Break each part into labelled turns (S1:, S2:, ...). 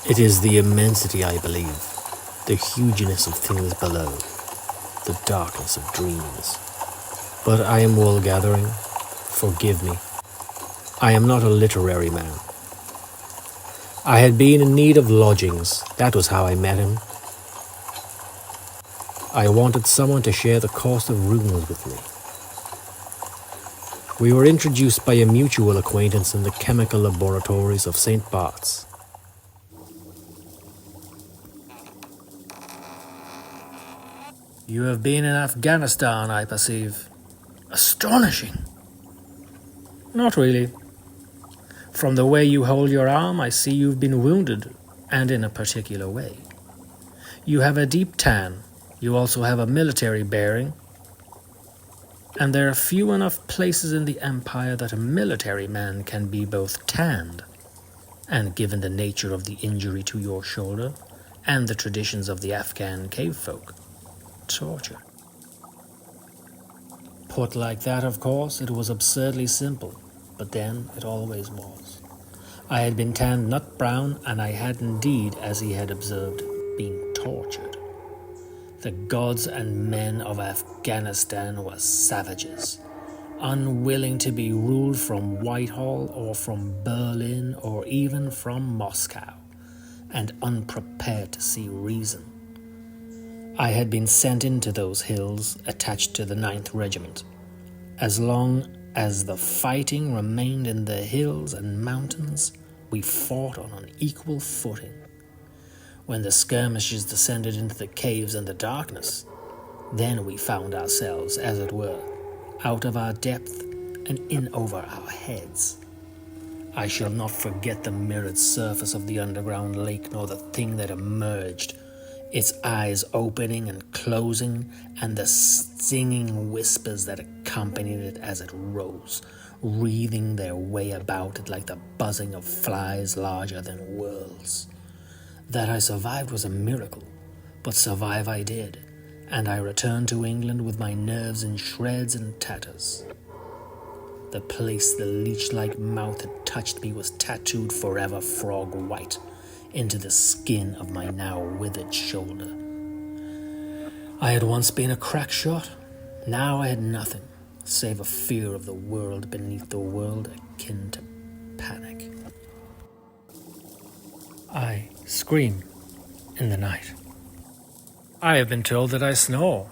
S1: It is the immensity, I believe, the hugeness of things below, the darkness of dreams. But I am wool gathering. Forgive me. I am not a literary man. I had been in need of lodgings. That was how I met him. I wanted someone to share the cost of rooms with me. We were introduced by a mutual acquaintance in the chemical laboratories of St. Bart's. You have been in Afghanistan, I perceive. Astonishing. Not really. From the way you hold your arm, I see you've been wounded, and in a particular way. You have a deep tan. You also have a military bearing. And there are few enough places in the empire that a military man can be both tanned, and given the nature of the injury to your shoulder, and the traditions of the Afghan cave folk, torture. Put like that, of course, it was absurdly simple, but then it always was. I had been tanned nut brown, and I had indeed, as he had observed, been tortured. The gods and men of Afghanistan were savages, unwilling to be ruled from Whitehall or from Berlin or even from Moscow, and unprepared to see reason. I had been sent into those hills, attached to the 9th Regiment. As long as the fighting remained in the hills and mountains, we fought on an equal footing. When the skirmishes descended into the caves and the darkness, then we found ourselves, as it were, out of our depth and in over our heads. I shall not forget the mirrored surface of the underground lake, nor the thing that emerged, its eyes opening and closing, and the stinging whispers that accompanied it as it rose, wreathing their way about it like the buzzing of flies larger than worlds. That I survived was a miracle, but survive I did, and I returned to England with my nerves in shreds and tatters. The place the leech-like mouth had touched me was tattooed forever frog white into the skin of my now withered shoulder. I had once been a crack shot. Now I had nothing, save a fear of the world beneath the world akin to panic. I scream in the night. I have been told that I snore.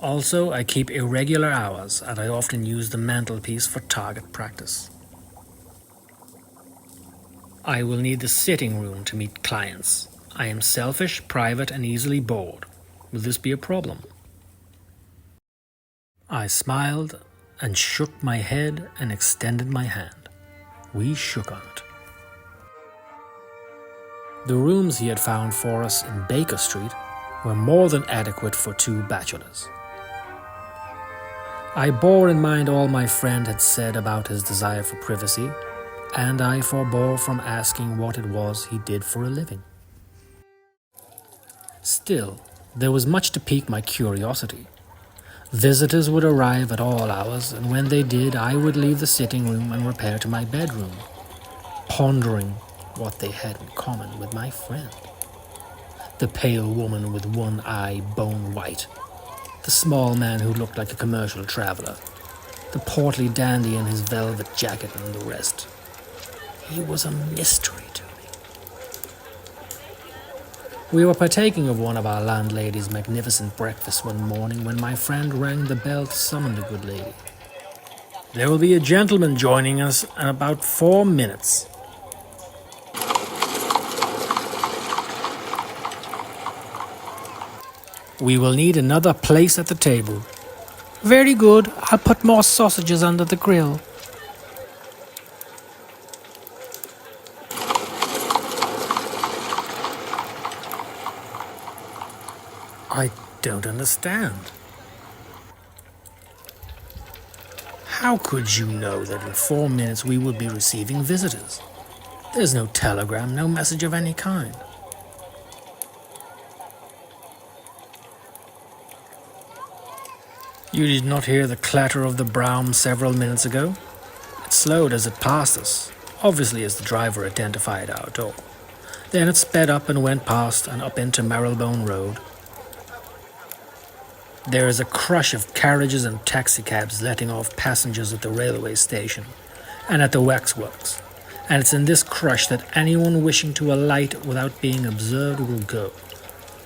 S1: Also, I keep irregular hours, and I often use the mantelpiece for target practice. I will need the sitting room to meet clients. I am selfish, private, and easily bored. Will this be a problem? I smiled and shook my head and extended my hand. We shook on it. The rooms he had found for us in Baker Street were more than adequate for 2 bachelors. I bore in mind all my friend had said about his desire for privacy, and I forbore from asking what it was he did for a living. Still, there was much to pique my curiosity. Visitors would arrive at all hours, and when they did, I would leave the sitting room and repair to my bedroom, pondering what they had in common with my friend. The pale woman with one eye bone white, the small man who looked like a commercial traveler, the portly dandy in his velvet jacket, and the rest. He was a mystery to me. We were partaking of one of our landlady's magnificent breakfasts one morning when my friend rang the bell to summon the good lady. There will be a gentleman joining us in about 4 minutes. We will need another place at the table. Very good. I'll put more sausages under the grill. I don't understand. How could you know that in 4 minutes we would be receiving visitors? There's no telegram, no message of any kind. You did not hear the clatter of the brougham several minutes ago? It slowed as it passed us, obviously as the driver identified our door. Then it sped up and went past and up into Marylebone Road. There is a crush of carriages and taxicabs letting off passengers at the railway station and at the waxworks, and it's in this crush that anyone wishing to alight without being observed will go.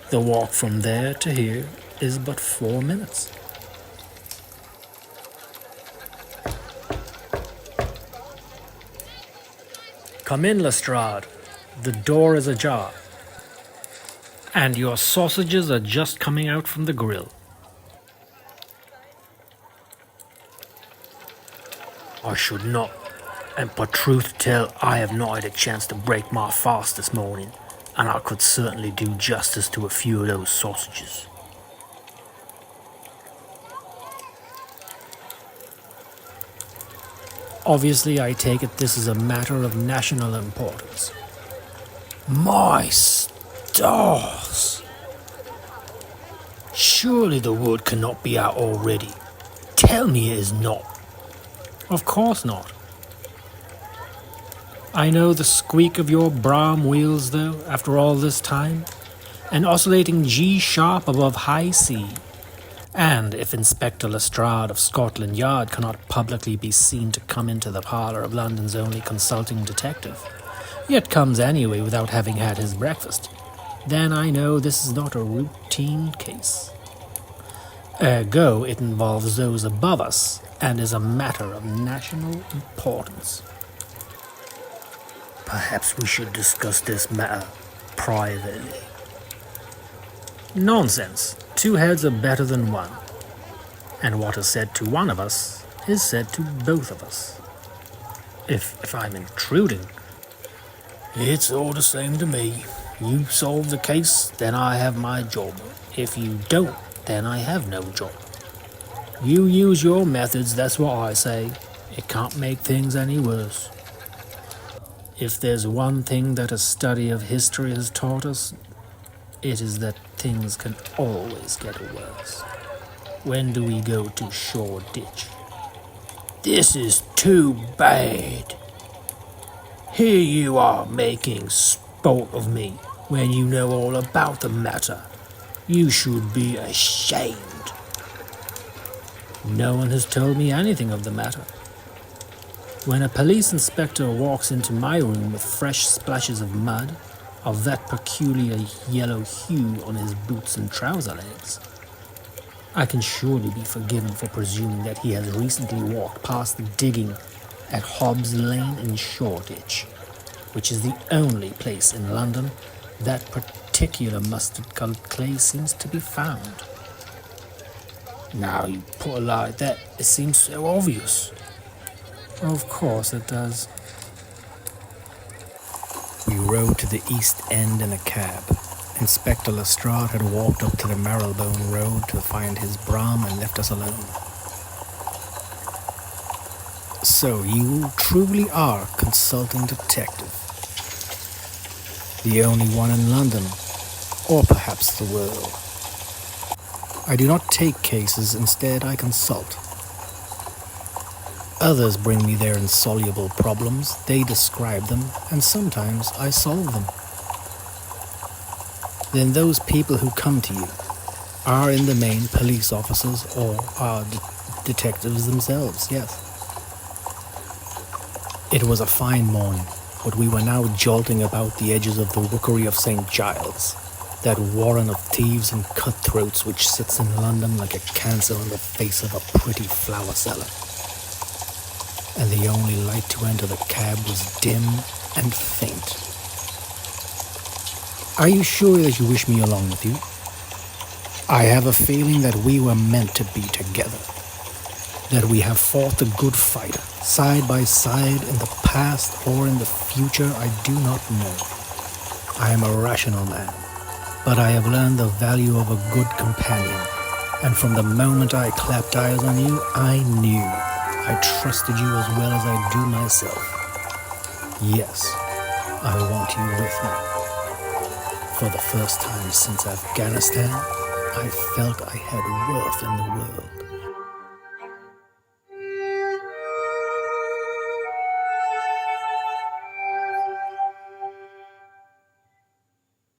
S1: The walk from there to here is but 4 minutes. Come in, Lestrade. The door is ajar, and your sausages are just coming out from the grill. I should not, and for truth to tell, I have not had a chance to break my fast this morning, and I could certainly do justice to a few of those sausages. Obviously, I take it this is a matter of national importance. My stars! Surely the word cannot be out already. Tell me it is not. Of course not. I know the squeak of your Bram wheels, though, after all this time, an oscillating G-sharp above high C. And if Inspector Lestrade of Scotland Yard cannot publicly be seen to come into the parlour of London's only consulting detective, yet comes anyway without having had his breakfast, then I know this is not a routine case. Ergo, it involves those above us, and is a matter of national importance. Perhaps we should discuss this matter privately. Nonsense. 2 heads are better than one. And what is said to one of us is said to both of us. If I'm intruding, it's all the same to me. You solve the case, then I have my job. If you don't, then I have no job. You use your methods, that's what I say. It can't make things any worse. If there's one thing that a study of history has taught us, it is that things can always get worse. When do we go to Shoreditch? This is too bad. Here you are making sport of me when you know all about the matter. You should be ashamed. No one has told me anything of the matter. When a police inspector walks into my room with fresh splashes of mud, of that peculiar yellow hue on his boots and trouser legs, I can surely be forgiven for presuming that he has recently walked past the digging at Hobbs Lane in Shoreditch, which is the only place in London that particular mustard-coloured clay seems to be found. Now you put it like that, it seems so obvious. Of course it does. We rode to the East End in a cab. Inspector Lestrade had walked up to the Marylebone Road to find his brougham and left us alone. So you truly are consulting detective. The only one in London, or perhaps the world. I do not take cases, instead I consult. Others bring me their insoluble problems, they describe them, and sometimes I solve them. Then those people who come to you are in the main police officers or are detectives themselves, yes. It was a fine morning, but we were now jolting about the edges of the rookery of St. Giles, that warren of thieves and cutthroats which sits in London like a cancer on the face of a pretty flower seller. And the only light to enter the cab was dim and faint. Are you sure that you wish me along with you? I have a feeling that we were meant to be together, that we have fought the good fight, side by side in the past or in the future, I do not know. I am a rational man, but I have learned the value of a good companion, and from the moment I clapped eyes on you, I knew I trusted you as well as I do myself. Yes, I want you with me. For the first time since Afghanistan, I felt I had worth in the world.